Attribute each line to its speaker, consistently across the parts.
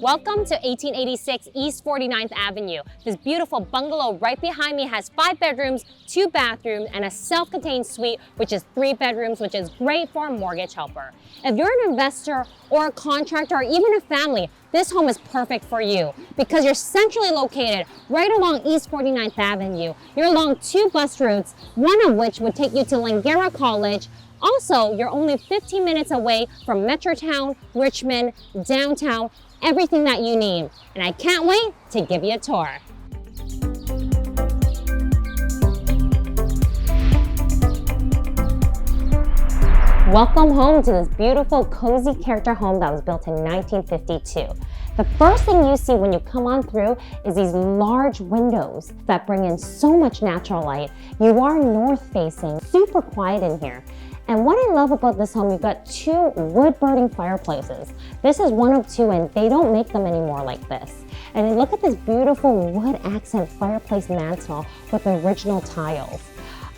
Speaker 1: Welcome to 1886 East 49th Avenue. This beautiful bungalow right behind me has 5 bedrooms, 2 bathrooms, and a self-contained suite, which is 3 bedrooms, which is great for a mortgage helper. If you're an investor or a contractor or even a family, this home is perfect for you because you're centrally located right along East 49th Avenue. You're along 2 bus routes, one of which would take you to Langara College. Also, you're only 15 minutes away from Metrotown, Richmond, downtown, everything that you need. And I can't wait to give you a tour. Welcome home to this beautiful, cozy character home that was built in 1952. The first thing you see when you come on through is these large windows that bring in so much natural light. You are north facing, super quiet in here. And what I love about this home, you've got 2 wood-burning fireplaces. This is one of 2 and they don't make them anymore like this. And then look at this beautiful wood accent fireplace mantle with original tiles.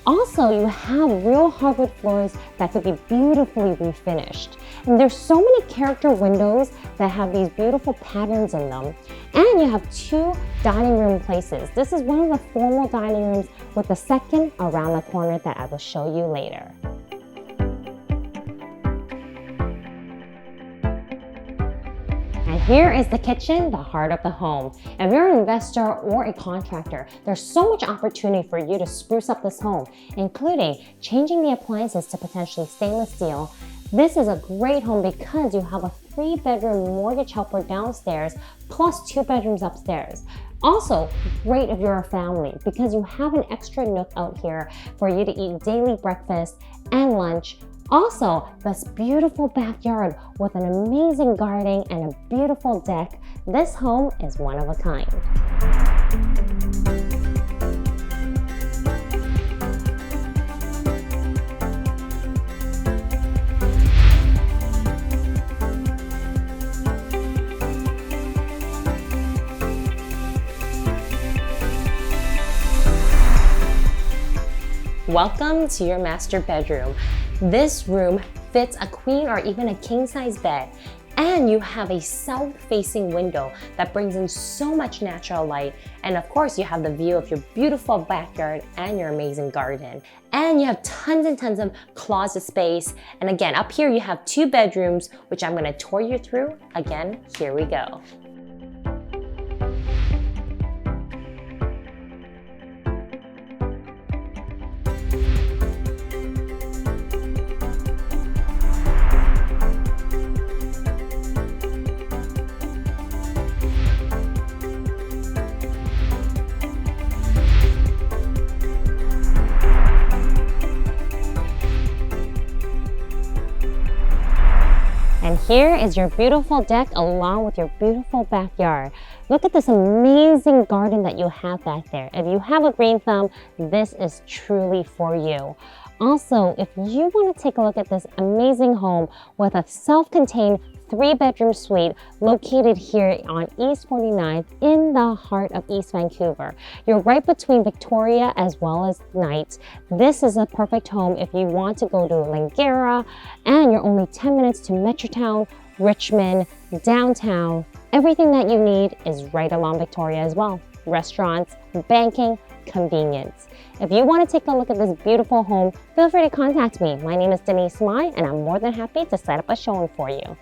Speaker 1: Also, you have real hardwood floors that could be beautifully refinished. And there's so many character windows that have these beautiful patterns in them. And you have 2 dining room places. This is one of the formal dining rooms with the second around the corner that I will show you later. And here is the kitchen, the heart of the home. If you're an investor or a contractor, there's so much opportunity for you to spruce up this home, including changing the appliances to potentially stainless steel. This is a great home because you have a 3-bedroom mortgage helper downstairs plus 2 bedrooms upstairs. Also, great if you're a family because you have an extra nook out here for you to eat daily breakfast and lunch. Also, this beautiful backyard with an amazing garden and a beautiful deck. This home is one of a kind. Welcome to your master bedroom. This room fits a queen or even a king-size bed, and you have a south-facing window that brings in so much natural light. And of course, you have the view of your beautiful backyard and your amazing garden. And you have tons and tons of closet space. And again, up here you have 2 bedrooms, which I'm gonna tour you through. Again, here we go. And here is your beautiful deck along with your beautiful backyard. Look at this amazing garden that you have back there. If you have a green thumb, this is truly for you. Also, if you want to take a look at this amazing home with a self-contained 3-bedroom suite located here on East 49th in the heart of East Vancouver. You're right between Victoria as well as Knight. This is a perfect home if you want to go to Langara, and you're only 10 minutes to Metrotown, Richmond, downtown. Everything that you need is right along Victoria as well. Restaurants, banking, convenience. If you want to take a look at this beautiful home, feel free to contact me. My name is Denise Mai, and I'm more than happy to set up a showing for you.